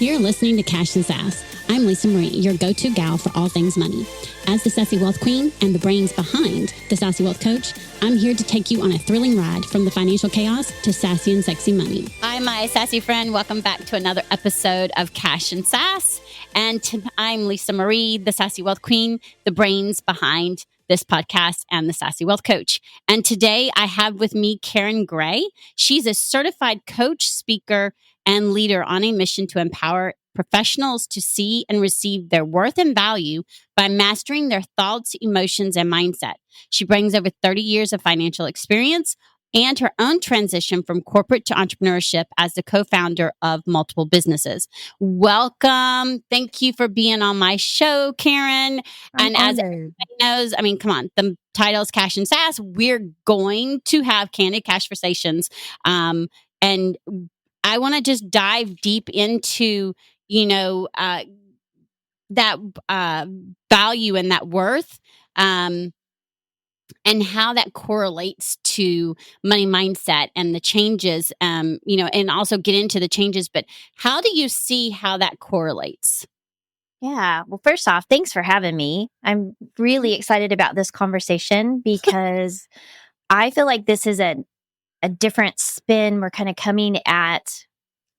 You're listening to Cash and Sass. I'm Lisa Marie, your go-to gal for all things money. As the Sassy Wealth Queen and the brains behind the Sassy Wealth Coach, I'm here to take you on a thrilling ride from the financial chaos to sassy and sexy money. Hi, my sassy friend. Welcome back to another episode of Cash and Sass. And I'm Lisa Marie, the Sassy Wealth Queen, the brains behind this podcast and the Sassy Wealth Coach. And today I have with me Karen Gray. She's a certified coach, speaker, and leader on a mission to empower professionals to see and receive their worth and value by mastering their thoughts, emotions, and mindset. She brings over 30 years of financial experience and her own transition from corporate to entrepreneurship as the co-founder of multiple businesses. Welcome. Thank you for being on my show, Karen. And as everybody knows, I mean, come on, the title's Cash and Sass. We're going to have candid conversations. And I want to just dive deep into, that value and that worth, and how that correlates to money mindset and the changes, and also get into the changes. But how do you see how that correlates? Yeah. Well, first off, thanks for having me. I'm really excited about this conversation because I feel like this is a different spin. We're kind of coming at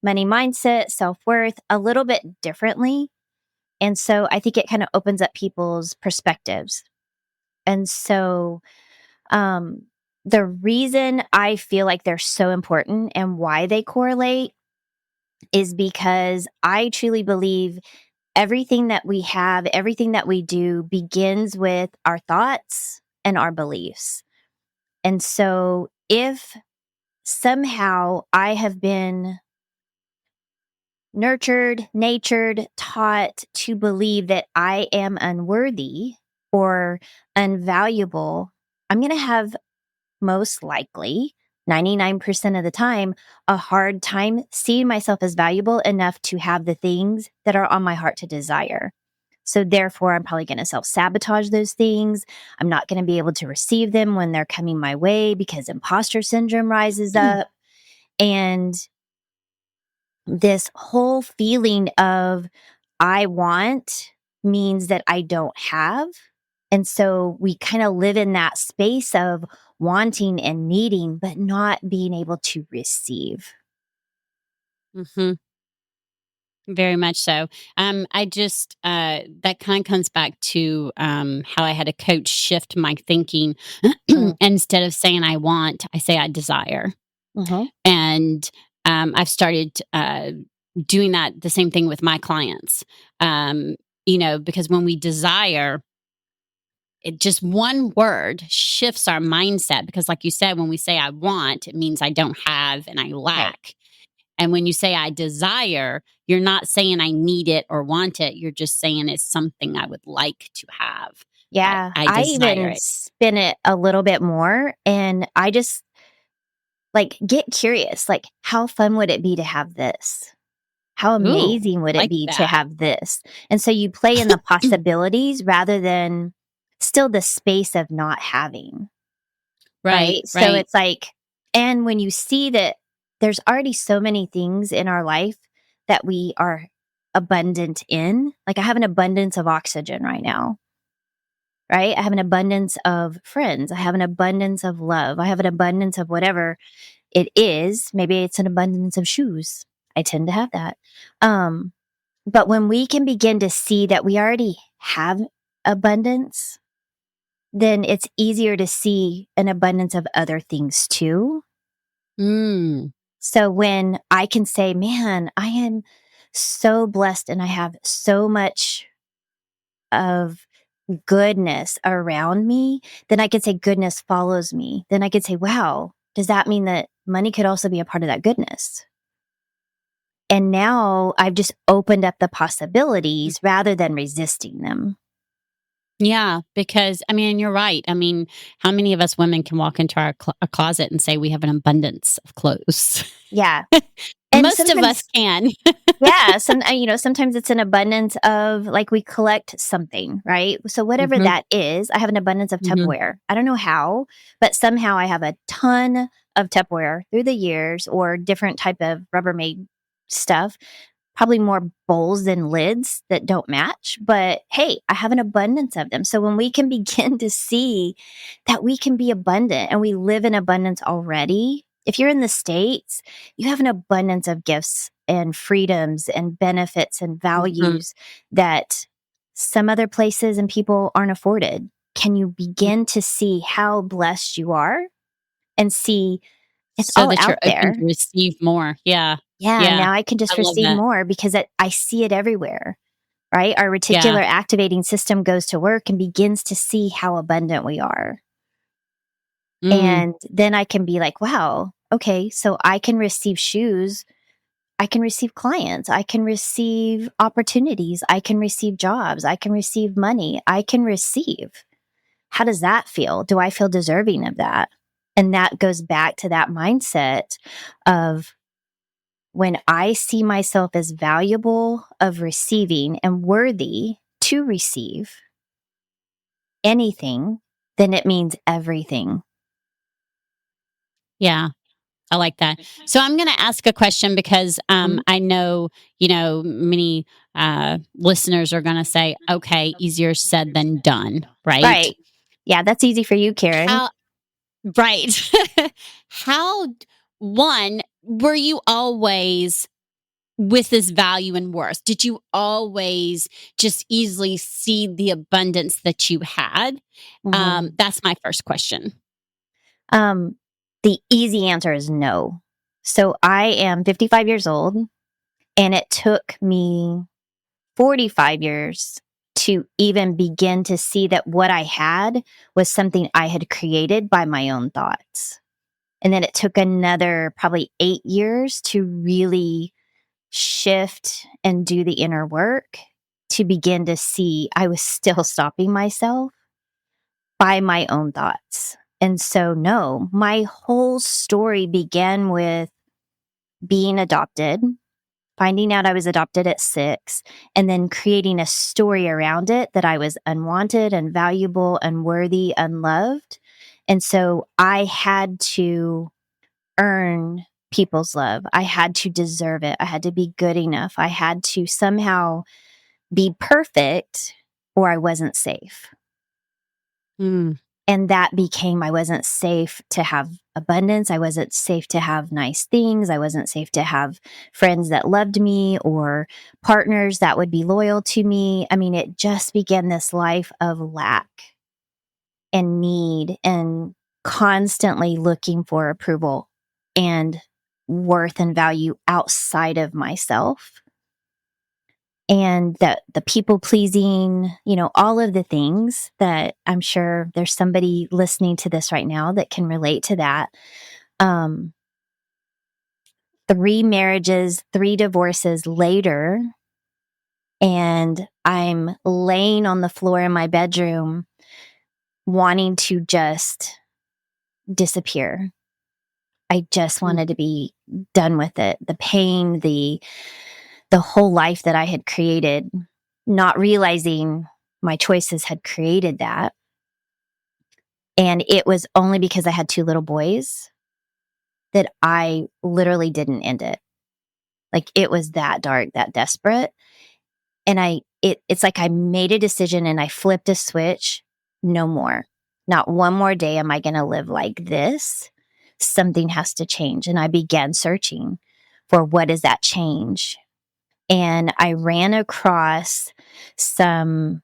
money mindset, self-worth a little bit differently. And so I think it kind of opens up people's perspectives. And so the reason I feel like they're so important and why they correlate is because I truly believe everything that we have, everything that we do begins with our thoughts and our beliefs. And so if somehow I have been nurtured, natured, taught to believe that I am unworthy or unvaluable, I'm going to have most likely 99% of the time a hard time seeing myself as valuable enough to have the things that are on my heart to desire. So therefore, I'm probably going to self-sabotage those things. I'm not going to be able to receive them when they're coming my way because imposter syndrome rises up. And this whole feeling of I want means that I don't have. And so we kind of live in that space of wanting and needing, but not being able to receive. Mm-hmm. Very much so. I just, that kind of comes back to how I had a coach shift my thinking. Instead of saying I want, I say I desire. Mm-hmm. And I've started doing that, the same thing with my clients, because when we desire, it just one word shifts our mindset. Because like you said, when we say I want, it means I don't have and I lack. Right. And when you say I desire, you're not saying I need it or want it. You're just saying it's something I would like to have. Yeah. I even spin it a little bit more. And I just get curious, how fun would it be to have this? How amazing would it be to have this? And so you play in the possibilities rather than still the space of not having. Right. So it's and when you see that there's already so many things in our life that we are abundant in, I have an abundance of oxygen right now. Right. I have an abundance of friends. I have an abundance of love. I have an abundance of whatever it is. Maybe it's an abundance of shoes. I tend to have that. But when we can begin to see that we already have abundance, then it's easier to see an abundance of other things too. So when I can say, man, I am so blessed and I have so much of goodness around me, then I could say goodness follows me. Then I could say, wow, does that mean that money could also be a part of that goodness? And now I've just opened up the possibilities rather than resisting them. Yeah, because, you're right. How many of us women can walk into our closet and say we have an abundance of clothes? Yeah. And most of us can. Yeah. Sometimes it's an abundance of we collect something, right? So whatever that is, I have an abundance of Tupperware. I don't know how, but somehow I have a ton of Tupperware through the years or different type of Rubbermaid stuff. probably more bowls than lids that don't match, but hey, I have an abundance of them. So when we can begin to see that we can be abundant and we live in abundance already, if you're in the States, you have an abundance of gifts and freedoms and benefits and values that some other places and people aren't afforded. Can you begin to see how blessed you are and see it's so all that out you're open there? to receive more. Yeah. Yeah, Yeah. now I can I just love receive that. more because I see it everywhere, right? Our Yeah. reticular activating system goes to work and begins to see how abundant we are. And then I can be like, wow, okay, so I can receive shoes. I can receive clients. I can receive opportunities. I can receive jobs. I can receive money. I can receive. How does that feel? Do I feel deserving of that? And that goes back to that mindset of when I see myself as valuable of receiving and worthy to receive anything, then it means everything. Yeah. I like that. So I'm going to ask a question because I know, many listeners are going to say, okay, easier said than done, right? Right. Yeah, that's easy for you, Karen. How, right. How, one, were you always with this value and worth? Did you always just easily see the abundance that you had? That's my first question. The easy answer is no. So I am 55 years old, and it took me 45 years to even begin to see that what I had was something I had created by my own thoughts. And then it took another probably 8 years to really shift and do the inner work to begin to see I was still stopping myself by my own thoughts. And so, no, my whole story began with being adopted, finding out I was adopted at 6, and then creating a story around it that I was unwanted, unvaluable, unworthy, unloved. And so I had to earn people's love. I had to deserve it. I had to be good enough. I had to somehow be perfect or I wasn't safe. And that became, I wasn't safe to have abundance. I wasn't safe to have nice things. I wasn't safe to have friends that loved me or partners that would be loyal to me. I mean, it just began this life of lack and need and constantly looking for approval and worth and value outside of myself. And the people pleasing, all of the things that I'm sure there's somebody listening to this right now that can relate to that. 3 marriages, 3 divorces later, and I'm laying on the floor in my bedroom wanting to just disappear. I just wanted to be done with it. The pain, the whole life that I had created, not realizing my choices had created that. And it was only because I had 2 little boys that I literally didn't end it. Like it was that dark, that desperate. And it's like I made a decision and I flipped a switch. No more. Not one more day am I going to live like this. Something has to change. And I began searching for what is that change. And I ran across some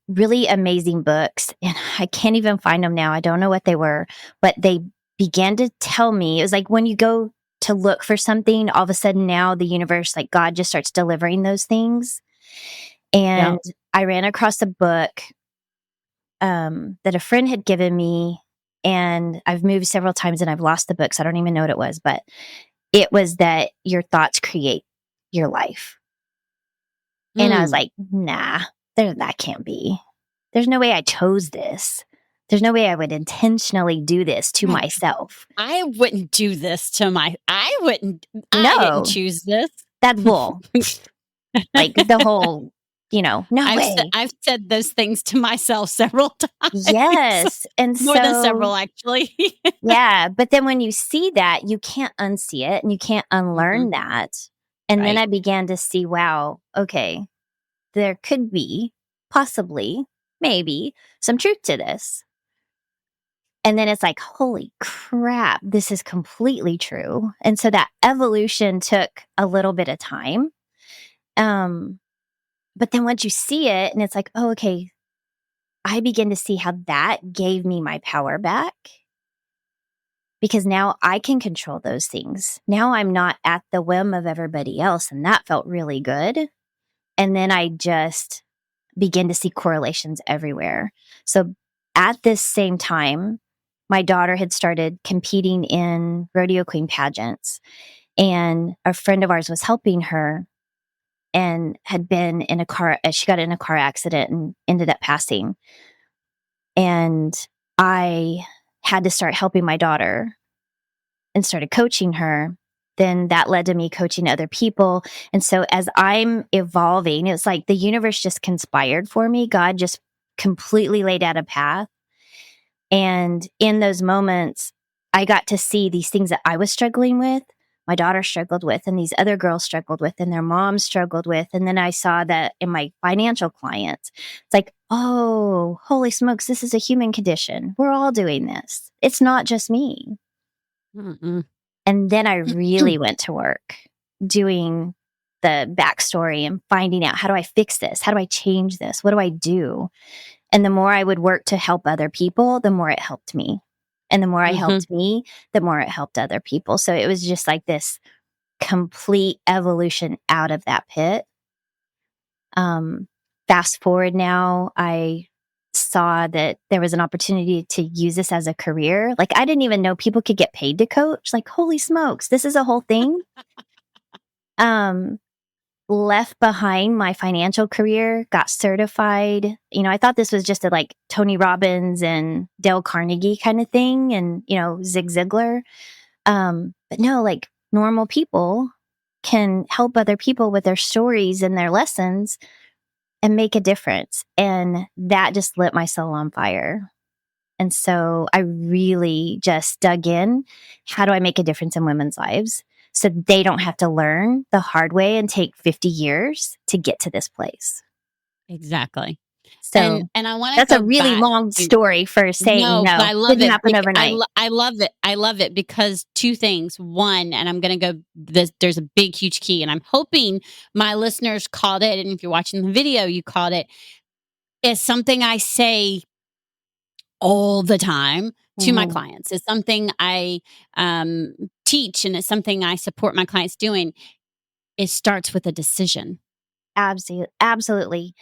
really amazing books, and I can't even find them now. I don't know what they were, but they began to tell me, it was like when you go to look for something, all of a sudden now the universe, like God just starts delivering those things. And I ran across a book that a friend had given me, and I've moved several times and I've lost the book, so I don't even know what it was, but it was that your thoughts create your life. And I was like, nah, that can't be. There's no way I chose this. There's no way I would intentionally do this to myself. I wouldn't do this to I didn't choose this. That's bull. Like the whole, no way. I've said those things to myself several times. Yes. And more than several, actually. Yeah. But then when you see that, you can't unsee it and you can't unlearn that. And then I began to see, wow, okay, there could be possibly, maybe some truth to this. And then it's like, holy crap, this is completely true. And so that evolution took a little bit of time. But then once you see it and it's like, oh, okay, I begin to see how that gave me my power back because now I can control those things. Now I'm not at the whim of everybody else. And that felt really good. And then I just begin to see correlations everywhere. So at this same time, my daughter had started competing in rodeo queen pageants, and a friend of ours was helping her and had been in a car. She got in a car accident and ended up passing. And I had to start helping my daughter and started coaching her. Then that led to me coaching other people. And so as I'm evolving, it's like the universe just conspired for me. God just completely laid out a path. And in those moments, I got to see these things that I was struggling with, my daughter struggled with, and these other girls struggled with, and their moms struggled with. And then I saw that in my financial clients. It's like, oh, holy smokes, this is a human condition. We're all doing this. It's not just me. Mm-mm. And then I really went to work doing the backstory and finding out, how do I fix this? How do I change this? What do I do? And the more I would work to help other people, the more it helped me. And the more I helped me, the more it helped other people. So it was just like this complete evolution out of that pit. Fast forward now, I saw that there was an opportunity to use this as a career. Like, I didn't even know people could get paid to coach. Like, holy smokes, this is a whole thing. Left behind my financial career, got certified. You know, I thought this was just a like Tony Robbins and Dale Carnegie kind of thing, and, you know, Zig Ziglar. But no, like, normal people can help other people with their stories and their lessons and make a difference. And that just lit my soul on fire. And so I really just dug in. How do I make a difference in women's lives so they don't have to learn the hard way and take 50 years to get to this place? Exactly. So and I want to. That's a really long story for saying no. But I love didn't it. happen overnight. I love it. I love it because two things. One, and I'm going to go. There's a big, huge key, and I'm hoping my listeners caught it. And if you're watching the video, you caught it. It's something I say all the time to my clients. It's something I teach, and it's something I support my clients doing. It starts with a decision. Absolutely.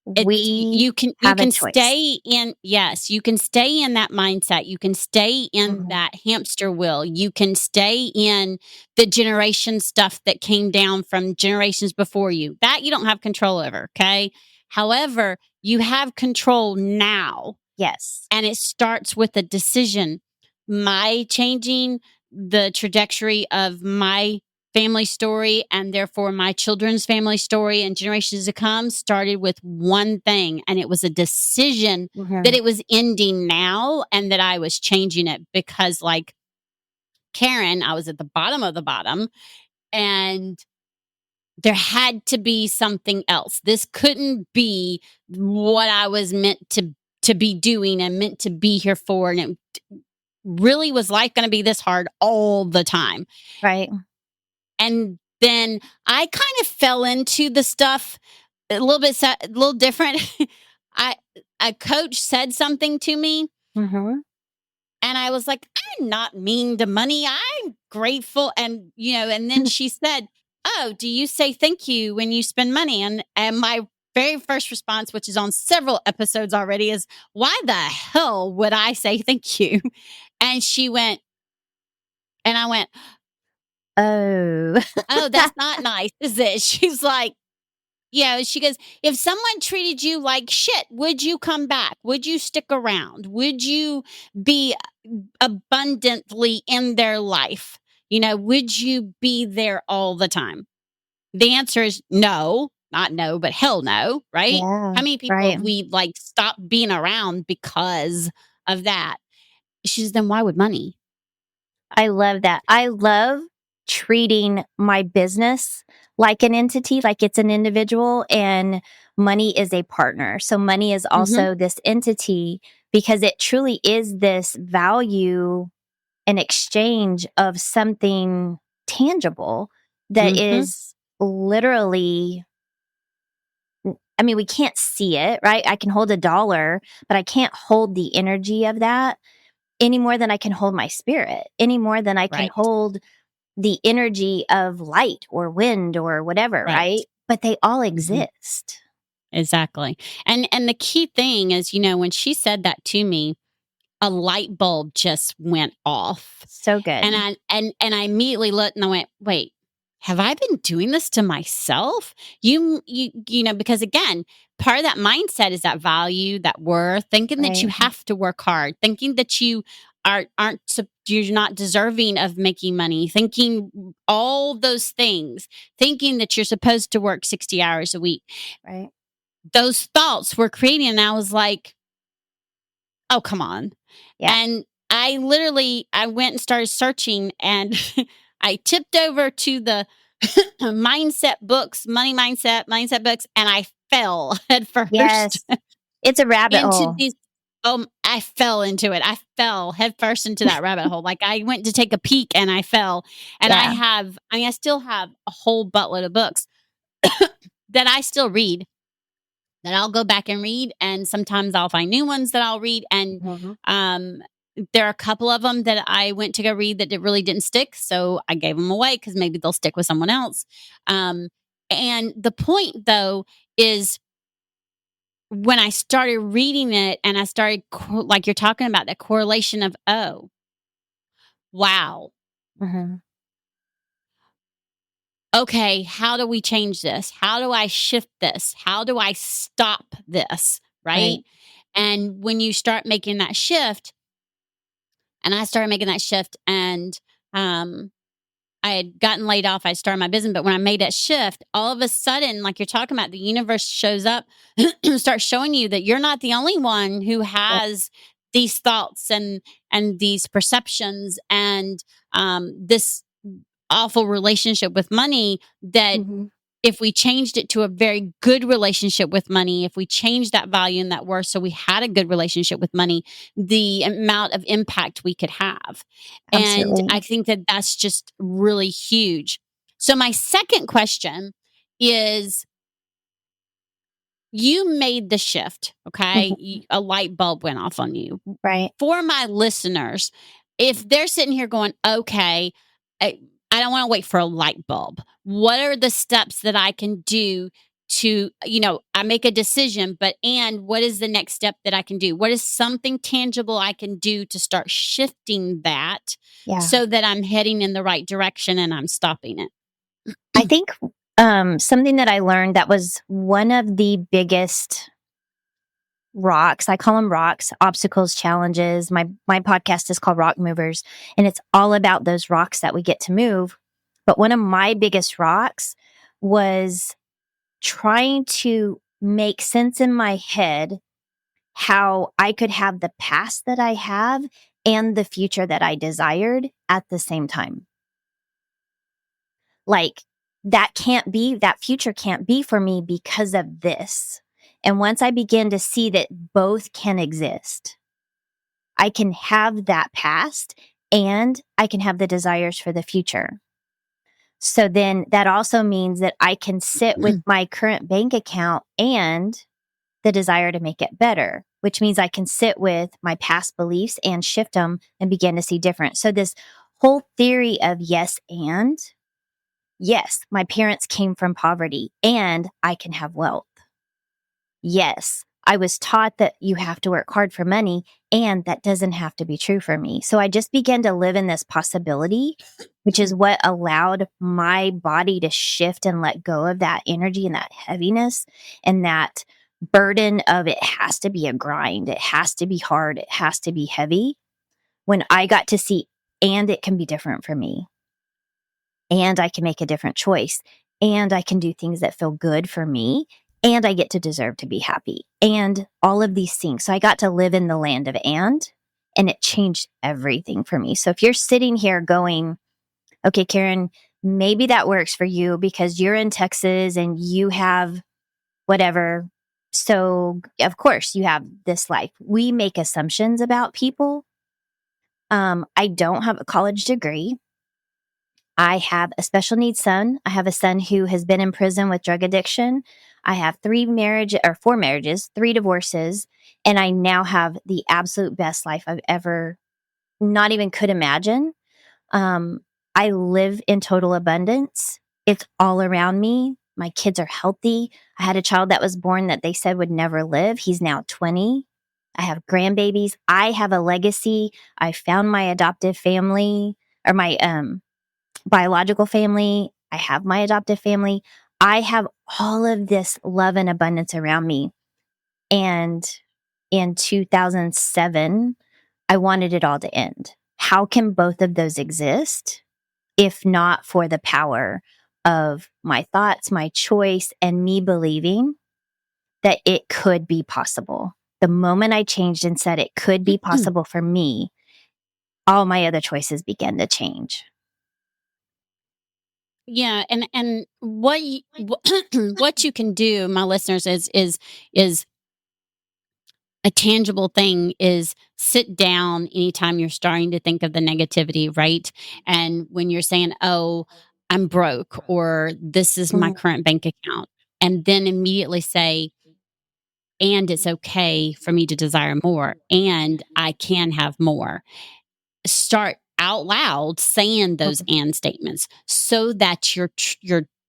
You can stay in, yes, you can stay in that mindset. You can stay in that hamster wheel. You can stay in the generation stuff that came down from generations before you. That you don't have control over, okay? However, you have control now. Yes. And it starts with a decision. My changing the trajectory of my family story and therefore my children's family story and generations to come started with one thing. And it was a decision that it was ending now and that I was changing it because, like Karen, I was at the bottom of the bottom and there had to be something else. This couldn't be what I was meant to be doing and meant to be here for. And it really was life going to be this hard all the time. Right. And then I kind of fell into the stuff a little different. A coach said something to me and I was like, I'm not mean to money. I'm grateful. And, and then she said, oh, do you say thank you when you spend money? And my very first response, which is on several episodes already, is why the hell would I say thank you? And she went, and I went, oh, that's not nice, is it? She's like, she goes, if someone treated you like shit, would you come back? Would you stick around? Would you be abundantly in their life? Would you be there all the time? The answer is no, not no, but hell no, right? Yeah, How many people have we stopped being around because of that? She says, then why would money? I love that. I love treating my business like an entity, like it's an individual, and money is a partner. So money is also this entity because it truly is this value and exchange of something tangible that is literally, I mean, we can't see it, right? I can hold $1, but I can't hold the energy of that any more than I can hold my spirit, any more than I can hold the energy of light or wind or whatever, right? But they all exist. Exactly. And the key thing is, when she said that to me, a light bulb just went off. So good. And I immediately looked and I went, wait, have I been doing this to myself? You know, because again, part of that mindset is that value, that worth, thinking that you have to work hard, thinking that you you're not deserving of making money, thinking all those things, thinking that you're supposed to work 60 hours a week. Right. Those thoughts were creating, and I was like, oh, come on. Yeah. And I went and started searching, and I tipped over to the mindset books, mindset books, and I fell head first. Yes. It's a rabbit hole. I fell into it. I fell head first into that rabbit hole. Like I went to take a peek and I fell. And I still have a whole buttload of books that I still read, that I'll go back and read. And sometimes I'll find new ones that I'll read. And there are a couple of them that I went to go read that really didn't stick. So I gave them away because maybe they'll stick with someone else. And the point, though, is when I started reading it and I started, like you're talking about, that correlation of, oh, wow. Okay, how do we change this? How do I shift this? How do I stop this? Right? And when you start making that shift, and I started making that shift, and I had gotten laid off. I started my business, but when I made that shift, all of a sudden, like you're talking about, the universe shows up, starts showing you that you're not the only one who has these thoughts and these perceptions and this awful relationship with money, that if we changed it to a very good relationship with money, if we changed that value and that worth so we had a good relationship with money, the amount of impact we could have. Absolutely. And I think that that's just really huge. So my second question is, you made the shift, okay? A light bulb went off on you. Right. For my listeners, if they're sitting here going, okay, I don't want to wait for a light bulb. What are the steps that I can do to, I make a decision, and what is the next step that I can do? What is something tangible I can do to start shifting that so that I'm heading in the right direction and I'm stopping it? I think something that I learned that was one of the biggest rocks, I call them rocks, obstacles, challenges. My podcast is called Rock Movers, and it's all about those rocks that we get to move. But one of my biggest rocks was trying to make sense in my head how I could have the past that I have and the future that I desired at the same time. Like, that future can't be for me because of this. And once I begin to see that both can exist, I can have that past and I can have the desires for the future. So then that also means that I can sit with my current bank account and the desire to make it better, which means I can sit with my past beliefs and shift them and begin to see different. So this whole theory of yes, my parents came from poverty and I can have wealth. Yes, I was taught that you have to work hard for money, and that doesn't have to be true for me. So I just began to live in this possibility, which is what allowed my body to shift and let go of that energy and that heaviness and that burden of it has to be a grind. It has to be hard. It has to be heavy. When I got to see, and it can be different for me, and I can make a different choice, and I can do things that feel good for me, and I get to deserve to be happy, and all of these things. So I got to live in the land of and it changed everything for me. So if you're sitting here going, okay, Karen, maybe that works for you because you're in Texas and you have whatever. So, of course, you have this life. We make assumptions about people. I don't have a college degree. I have a special needs son. I have a son who has been in prison with drug addiction. I have 4 marriages, 3 divorces, and I now have the absolute best life I've ever not even could imagine. Um, I live in total abundance. It's all around me. My kids are healthy. I had a child that was born that they said would never live. He's now 20. I have grandbabies. I have a legacy. I found my adoptive family or my biological family. I have my adoptive family. I have all of this love and abundance around me. And in 2007, I wanted it all to end. How can both of those exist if not for the power of my thoughts, my choice, and me believing that it could be possible? The moment I changed and said it could be possible for me, all my other choices began to change. Yeah, and what you can do, my listeners, is a tangible thing is sit down anytime you're starting to think of the negativity, right? And when you're saying, "Oh, I'm broke," or "This is my current bank account," and then immediately say, "And it's okay for me to desire more, and I can have more." Start out loud saying those and statements so that you're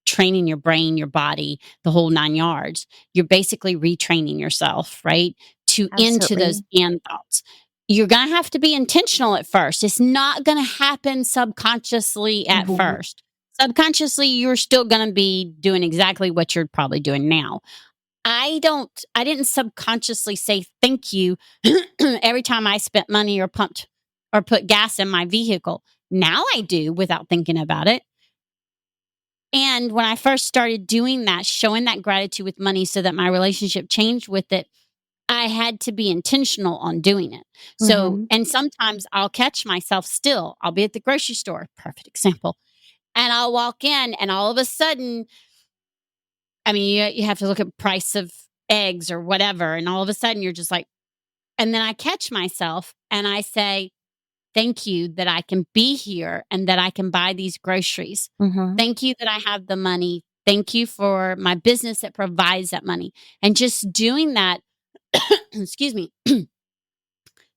training your brain, your body, the whole 9 yards. You're basically retraining yourself, right? To into those Absolutely. and thoughts. You're going to have to be intentional at first. It's not going to happen subconsciously at first. Subconsciously, you're still going to be doing exactly what you're probably doing now. I didn't subconsciously say thank you every time I spent money or pumped or put gas in my vehicle. Now I do without thinking about it. And when I first started doing that, showing that gratitude with money so that my relationship changed with it, I had to be intentional on doing it. So, Mm-hmm. and sometimes I'll catch myself still. I'll be at the grocery store, perfect example. And I'll walk in and all of a sudden, I mean, you have to look at price of eggs or whatever. And all of a sudden you're just like, and then I catch myself and I say, thank you that I can be here and that I can buy these groceries. Mm-hmm. Thank you that I have the money. Thank you for my business that provides that money. And just doing that, excuse me,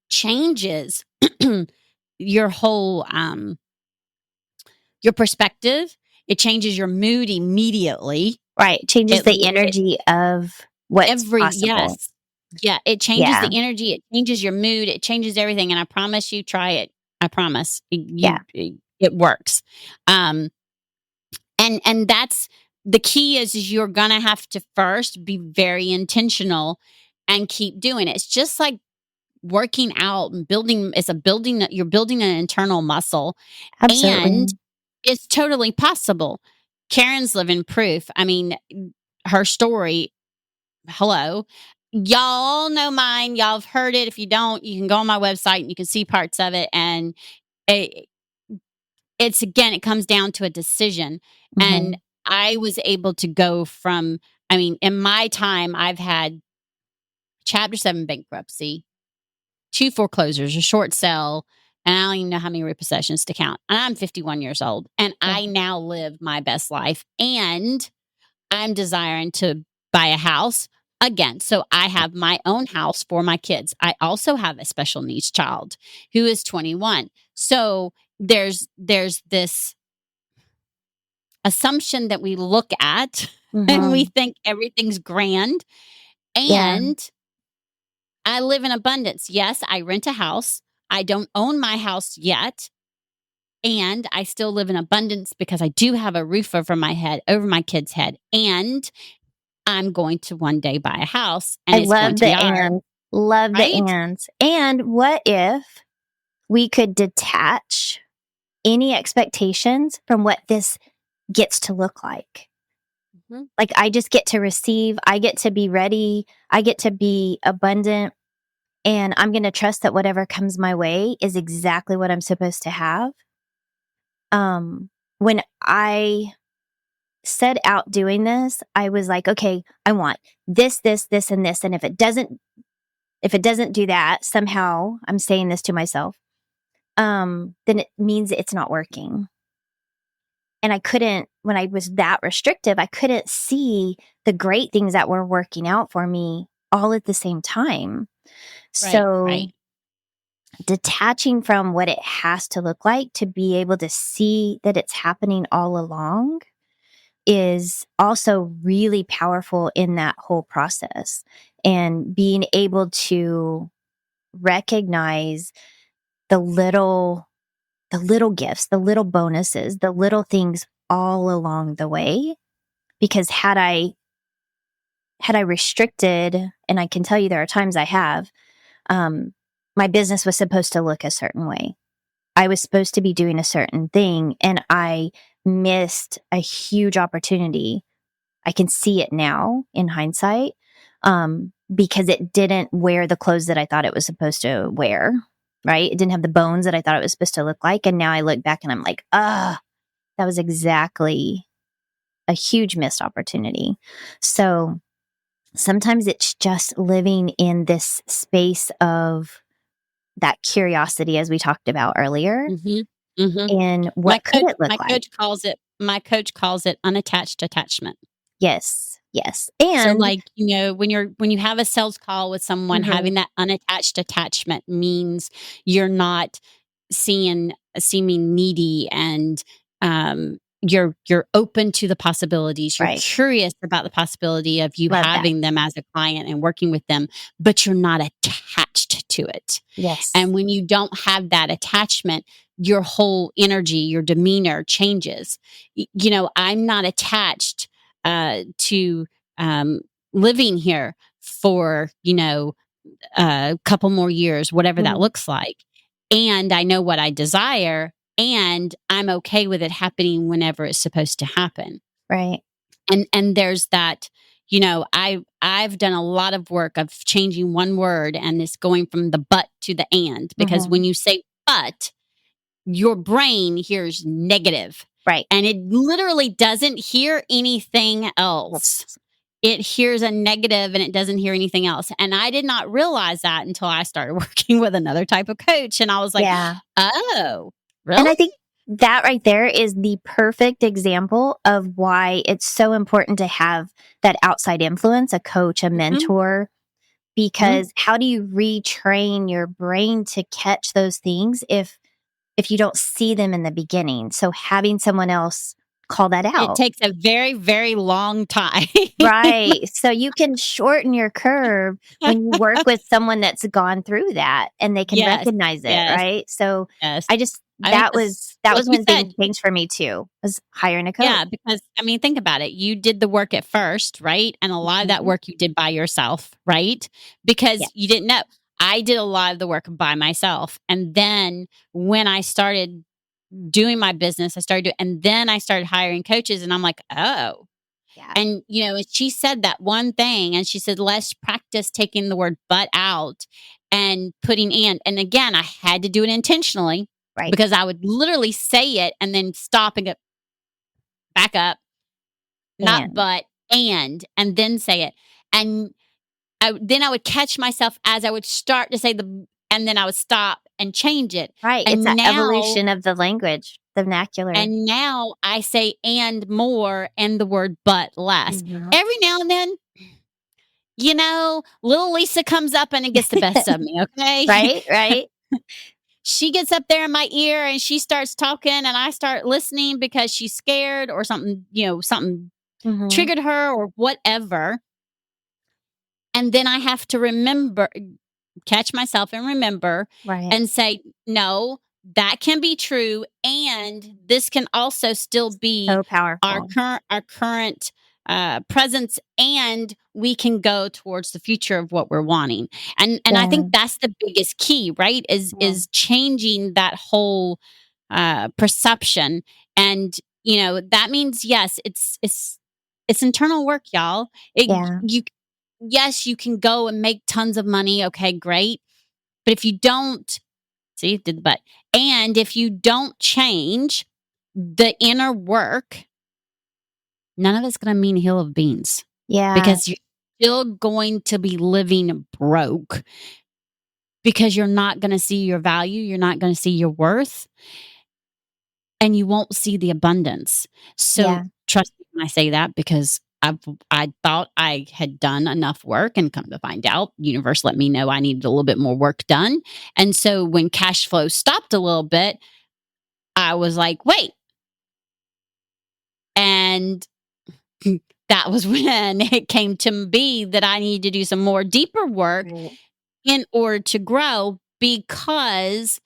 changes your whole your perspective. It changes your mood immediately. Right. Changes It, the it energy of what's possible. yes. Yeah, it changes Yeah. the energy, it changes your mood, it changes everything, and I promise you, try it. I promise. Yeah. It works. Um, and that's the key is you're gonna have to first be very intentional and keep doing it. It's just like working out and building it's a building you're building an internal muscle, and Absolutely. it's totally possible. Karen's living proof. I mean, her story, hello. Y'all know mine. Y'all have heard it. If you don't, you can go on my website and you can see parts of it. And it, it's again, it comes down to a decision. Mm-hmm. And I was able to go from, I mean, in my time, I've had Chapter 7 bankruptcy, 2 foreclosures, a short sale, and I don't even know how many repossessions to count. And I'm 51 years old, and Yeah. I now live my best life. And I'm desiring to buy a house again. So I have my own house for my kids. I also have a special needs child who is 21. So there's this assumption that we look at and we Mm-hmm. think everything's grand. Yeah. And I live in abundance. Yes, I rent a house. I don't own my house yet. And I still live in abundance because I do have a roof over my head, over my kids' head. And I'm going to one day buy a house and I it's going love to the be ours, and. Love the right? ands. And what if we could detach any expectations from what this gets to look like? Mhm. Like, I just get to receive, I get to be ready, I get to be abundant, and I'm going to trust that whatever comes my way is exactly what I'm supposed to have. when I set out doing this, I was like, okay, I want this, this, this, and this. And if it doesn't do that, somehow I'm saying this to myself, then it means it's not working. And when I was that restrictive, I couldn't see the great things that were working out for me all at the same time. Right. Detaching from what it has to look like to be able to see that it's happening all along is also really powerful in that whole process. And being able to recognize the little gifts, the little bonuses, the little things all along the way. Because had I restricted, and I can tell you there are times I have, my business was supposed to look a certain way. I was supposed to be doing a certain thing, and I missed a huge opportunity. I can see it now in hindsight, because it didn't wear the clothes that I thought it was supposed to wear, right? It didn't have the bones that I thought it was supposed to look like. And now I look back and I'm like, that was exactly a huge missed opportunity. So sometimes it's just living in this space of that curiosity, as we talked about earlier. Mm-hmm. Mm-hmm. And what could it look like? My coach calls it unattached attachment. Yes. And so like, when you have a sales call with someone, having that unattached attachment means you're not seeming needy, and you're open to the possibilities. You're right. curious about the possibility of you Love having them as a client and working with them, but you're not attached to it. Yes. And when you don't have that attachment, your whole energy, your demeanor changes. I'm not attached to living here for, a couple more years, whatever that looks like. And I know what I desire, and I'm okay with it happening whenever it's supposed to happen. Right. And there's that, I've done a lot of work of changing one word, and it's going from the but to the and, because when you say but, your brain hears negative. Right. And it literally doesn't hear anything else. It hears a negative and it doesn't hear anything else. And I did not realize that until I started working with another type of coach. And I was like, oh, really? And I think that right there is the perfect example of why it's so important to have that outside influence, a coach, a mentor, because how do you retrain your brain to catch those things if you don't see them in the beginning? So having someone else call that out. It takes a very, very long time. Right. So you can shorten your curve when you work with someone that's gone through that and they can recognize it. Right. So that was when things changed for me too, was hiring a coach. Yeah. Because think about it. You did the work at first, right? And a lot of that work you did by yourself, right? Because you didn't know. I did a lot of the work by myself. And then when I started doing my business, and then I started hiring coaches, and I'm like, oh. Yeah. And, she said that one thing, and she said, let's practice taking the word but out and putting in. And again, I had to do it intentionally, right? Because I would literally say it and then stop and go back up, not but, and then say it. And then I would catch myself as I would start to say and then I would stop and change it. Right. And it's an evolution of the language, the vernacular. And now I say and more and the word but less. Every now and then, little Lisa comes up and it gets the best of me, okay? Right. She gets up there in my ear and she starts talking, and I start listening because she's scared or something, something triggered her or whatever. And then I have to catch myself and remember and say, no, that can be true. And this can also still be so powerful. Our current presence, and we can go towards the future of what we're wanting. And I think that's the biggest key, right? Is changing that whole perception. And, that means, yes, it's internal work, y'all. Yes, you can go and make tons of money. Okay, great. But if you don't, see, it did the but. And if you don't change, the inner work, none of it's going to mean a hill of beans. Yeah. Because you're still going to be living broke because you're not going to see your value. You're not going to see your worth, and you won't see the abundance. So trust me when I say that, because I thought I had done enough work, and come to find out, universe let me know I needed a little bit more work done. And so when cash flow stopped a little bit, I was like, wait. And that was when it came to be that I needed to do some more deeper work in order to grow, because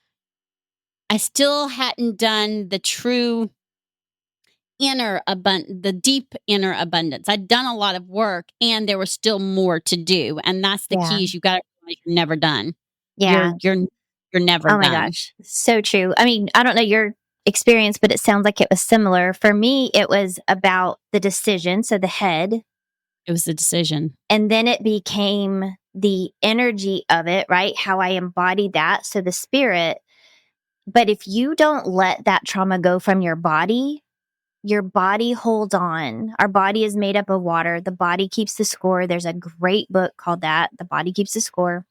I still hadn't done the true the deep inner abundance. I'd done a lot of work, and there was still more to do. And that's the key, is you got to realize you're never done. Yeah. You're never done. Oh my gosh. So true. I mean, I don't know your experience, but it sounds like it was similar. For me, it was about the decision. So the head. It was the decision. And then it became the energy of it, right? How I embodied that. So the spirit. But if you don't let that trauma go from your body holds on. Our body is made up of water. The body keeps the score. There's a great book called that, The Body Keeps the Score.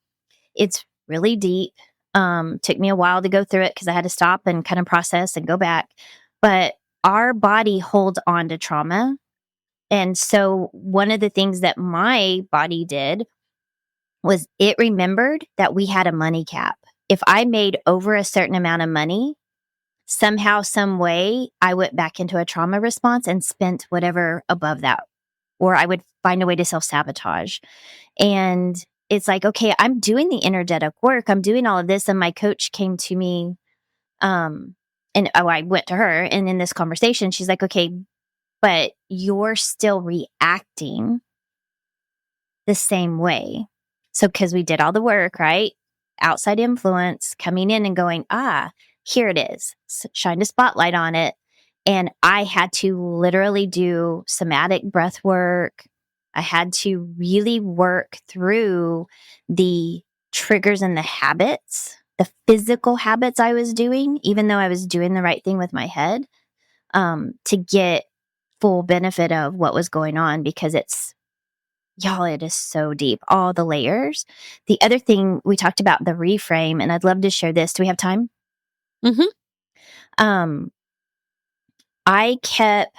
It's really deep. Took me a while to go through it because I had to stop and kind of process and go back. But our body holds on to trauma. And so one of the things that my body did was it remembered that we had a money cap. If I made over a certain amount of money, somehow, some way, I went back into a trauma response and spent whatever above that, or I would find a way to self-sabotage. And it's like, okay, I'm doing the energetic work. I'm doing all of this. And my coach came to me, I went to her, and in this conversation, she's like, okay, but you're still reacting the same way. So, because we did all the work, right? Outside influence coming in and going, here it is. Shined a spotlight on it. And I had to literally do somatic breath work. I had to really work through the triggers and the habits, the physical habits I was doing, even though I was doing the right thing with my head, to get full benefit of what was going on, because y'all, it is so deep, all the layers. The other thing, we talked about the reframe, and I'd love to share this. Do we have time? Mm-hmm. I kept,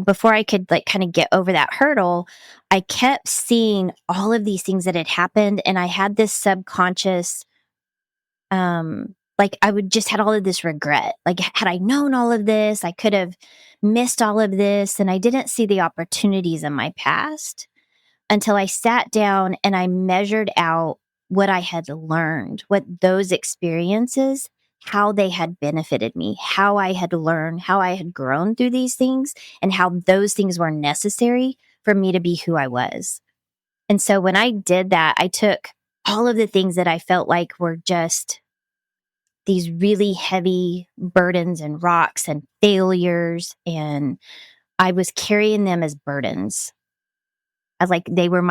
before I could like kind of get over that hurdle, I kept seeing all of these things that had happened. And I had this subconscious, like I would just had all of this regret. Like, had I known all of this, I could have missed all of this. And I didn't see the opportunities in my past until I sat down and I measured out what I had learned, what those experiences, how they had benefited me, how I had learned, how I had grown through these things, and how those things were necessary for me to be who I was. And so when I did that, I took all of the things that I felt like were just these really heavy burdens and rocks and failures, and I was carrying them as burdens. Like they were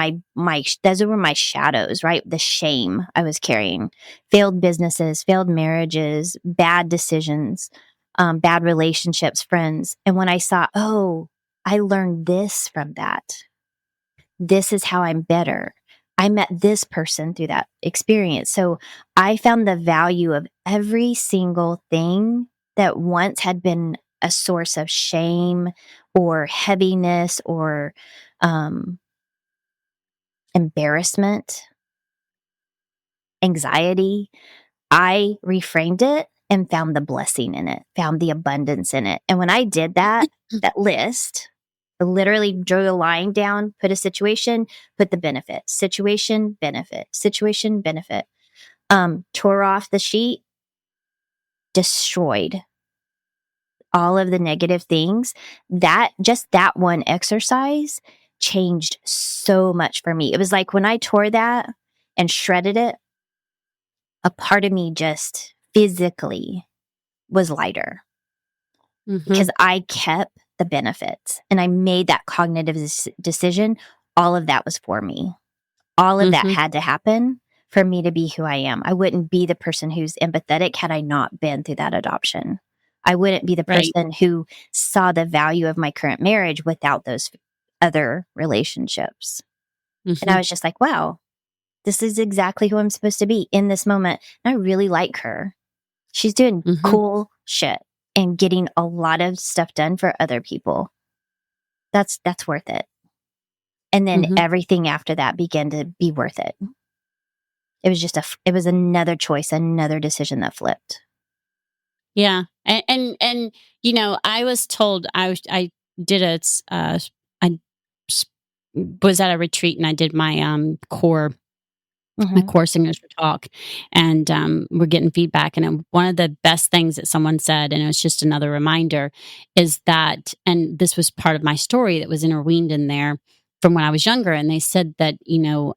those were my shadows, right? The shame I was carrying, failed businesses, failed marriages, bad decisions, bad relationships, friends. And when I saw, I learned this from that. This is how I'm better. I met this person through that experience. So I found the value of every single thing that once had been a source of shame or heaviness or, embarrassment, anxiety. I reframed it and found the blessing in it, found the abundance in it. And when I did that list, I literally drew a line down, put a situation, put the benefit, situation, benefit, situation, benefit, tore off the sheet, destroyed all of the negative things. That one exercise changed so much for me. It was like when I tore that and shredded it, a part of me just physically was lighter because I kept the benefits and I made that cognitive decision. All of that was for me. All of that had to happen for me to be who I am. I wouldn't be the person who's empathetic had I not been through that adoption. I wouldn't be the Right. person who saw the value of my current marriage without those other relationships. And I was just like, wow, this is exactly who I'm supposed to be in this moment. And I really like her. She's doing cool shit and getting a lot of stuff done for other people. That's worth it. And then everything after that began to be worth it. It was just it was another choice, another decision that flipped. Yeah. And you know, I was told I did I was at a retreat and I did my core my core signature talk, and we're getting feedback. And one of the best things that someone said, and it was just another reminder, is that, and this was part of my story that was intervened in there from when I was younger. And they said that, you know,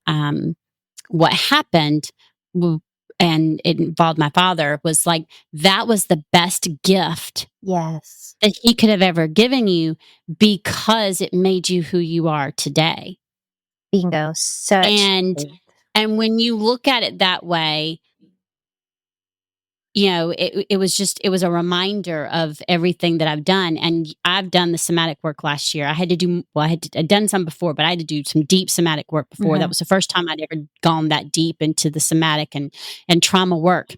what happened, and it involved my father, was like, that was the best gift Yes. that he could have ever given you, because it made you who you are today. Bingo. And when you look at it that way, you know, it was a reminder of everything that I've done. And I've done the somatic work last year. I had to do, I'd done some before, but I had to do some deep somatic work before. That was the first time I'd ever gone that deep into the somatic and trauma work.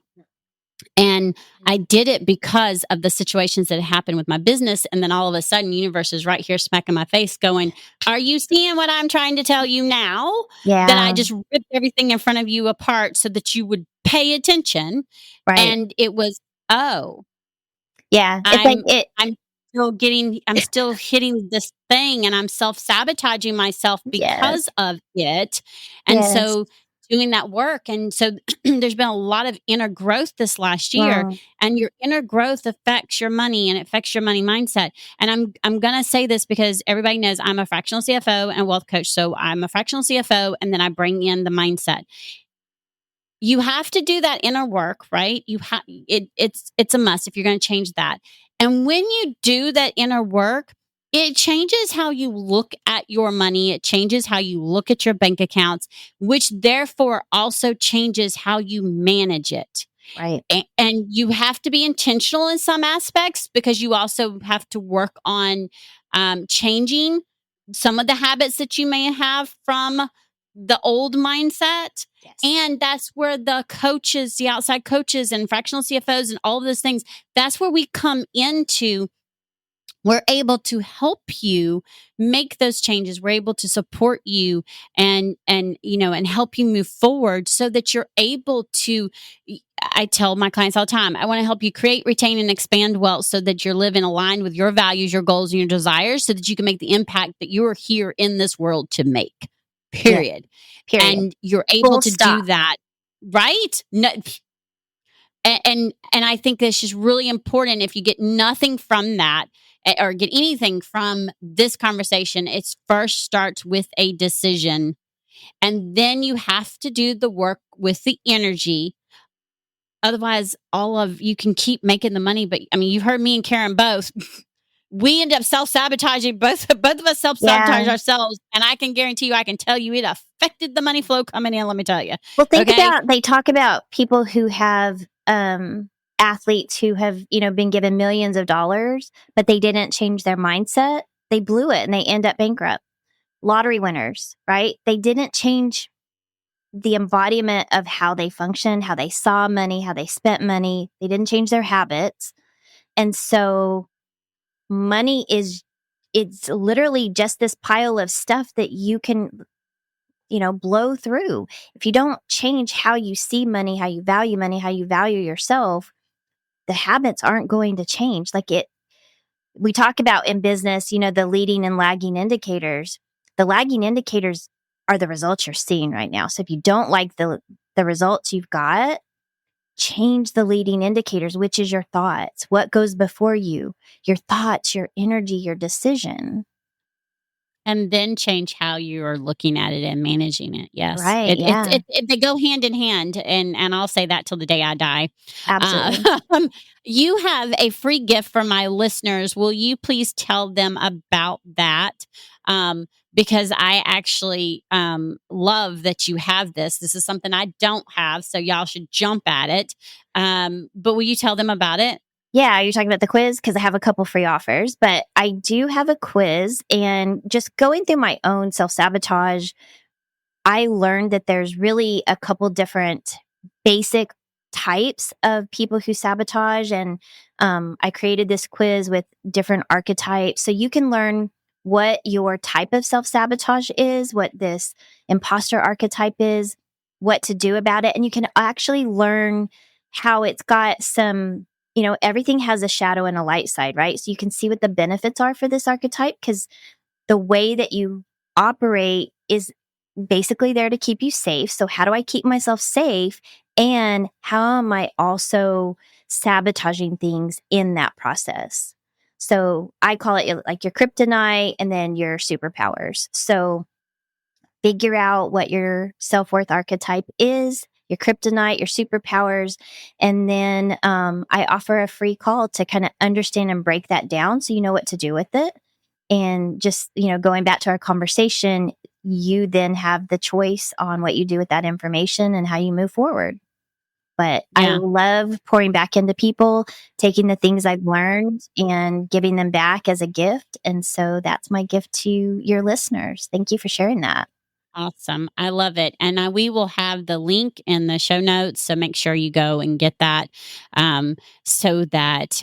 And I did it because of the situations that happened with my business. And then all of a sudden, universe is right here smacking my face going, are you seeing what I'm trying to tell you now? Yeah. That I just ripped everything in front of you apart so that you would pay attention. Right. And it was, oh. Yeah. It's I'm still hitting this thing, and I'm self-sabotaging myself because of it. And so doing that work. And so there's been a lot of inner growth this last year, and your inner growth affects your money, and it affects your money mindset. And I'm going to say this because everybody knows I'm a fractional CFO and wealth coach. So I'm a fractional CFO, and then I bring in the mindset. You have to do that inner work, right? It's a must if you're going to change that. And when you do that inner work, it changes how you look at your money. It changes how you look at your bank accounts, which therefore also changes how you manage it. Right. And you have to be intentional in some aspects, because you also have to work on changing some of the habits that you may have from the old mindset. Yes. And that's where the coaches, the outside coaches and fractional CFOs and all of those things, that's where we come into. We're able to help you make those changes. We're able to support you and help you move forward so that you're able to. I tell my clients all the time, I want to help you create, retain, and expand wealth so that you're living aligned with your values, your goals, and your desires, so that you can make the impact that you are here in this world to make. Period. Yeah. Period. And you're able to do that, right? No, and I think this is really important. If you get nothing from that, or get anything from this conversation, it first starts with a decision. And then you have to do the work with the energy. Otherwise, you can keep making the money. But I mean, you've heard me and Karen both. We end up self-sabotaging. Both of us self-sabotage ourselves. And I can guarantee you, I can tell you, it affected the money flow coming in. Let me tell you. Well, they talk about people who have, athletes who have, been given millions of dollars, but they didn't change their mindset. They blew it and they end up bankrupt. Lottery winners, right? They didn't change the embodiment of how they functioned, how they saw money, how they spent money. They didn't change their habits. And so money it's literally just this pile of stuff that you can, blow through. If you don't change how you see money, how you value yourself, the habits aren't going to change. We talk about in business, the leading and lagging indicators. The lagging indicators are the results you're seeing right now. So if you don't like the results you've got, change the leading indicators, which is your thoughts. What goes before you? Your thoughts, your energy, your decision. And then change how you are looking at it and managing it. Yes. Right. They go hand in hand. And I'll say that till the day I die. Absolutely. You have a free gift for my listeners. Will you please tell them about that? Because I actually love that you have this. This is something I don't have. So y'all should jump at it. But will you tell them about it? Yeah, you're talking about the quiz because I have a couple free offers, but I do have a quiz, and just going through my own self-sabotage, I learned that there's really a couple different basic types of people who sabotage. And I created this quiz with different archetypes. So you can learn what your type of self sabotage is, what this imposter archetype is, what to do about it. And you can actually learn how it's got some, everything has a shadow and a light side, right? So you can see what the benefits are for this archetype, because the way that you operate is basically there to keep you safe. So how do I keep myself safe? And how am I also sabotaging things in that process? So I call it like your kryptonite and then your superpowers. So figure out what your self-worth archetype is, your kryptonite, your superpowers. And then I offer a free call to kind of understand and break that down so you know what to do with it. And just, going back to our conversation, you then have the choice on what you do with that information and how you move forward. But I love pouring back into people, taking the things I've learned and giving them back as a gift. And so that's my gift to your listeners. Thank you for sharing that. Awesome. I love it. And we will have the link in the show notes. So make sure you go and get that so that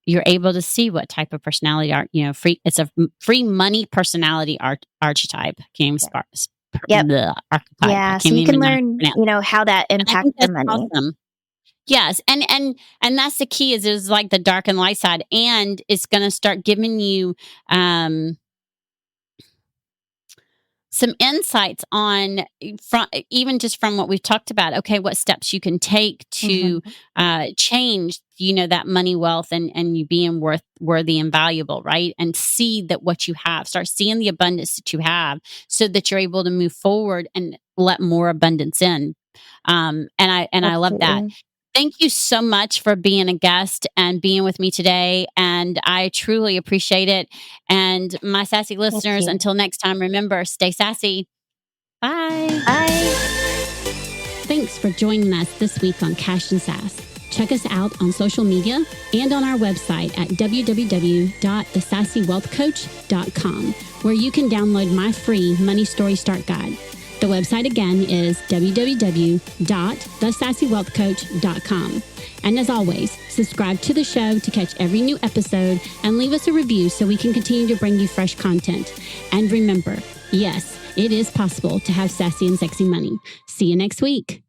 you're able to see what type of personality free. It's a free money personality archetype. Can't even the archetype. Yeah. So you can learn, how that impacts the money. Awesome. Yes. And that's the key is like the dark and light side. And it's going to start giving you, some insights on even just from what we've talked about. Okay, what steps you can take to change, that money wealth and you being worthy and valuable, right? And see that what you have, start seeing the abundance that you have, so that you're able to move forward and let more abundance in. And I love that. Thank you so much for being a guest and being with me today. And I truly appreciate it. And my sassy listeners, until next time, remember, stay sassy. Bye. Bye. Thanks for joining us this week on Cash and Sass. Check us out on social media and on our website at www.thesassywealthcoach.com, where you can download my free Money Story Start Guide. The website again is www.thesassywealthcoach.com. And as always, subscribe to the show to catch every new episode and leave us a review so we can continue to bring you fresh content. And remember, yes, it is possible to have sassy and sexy money. See you next week.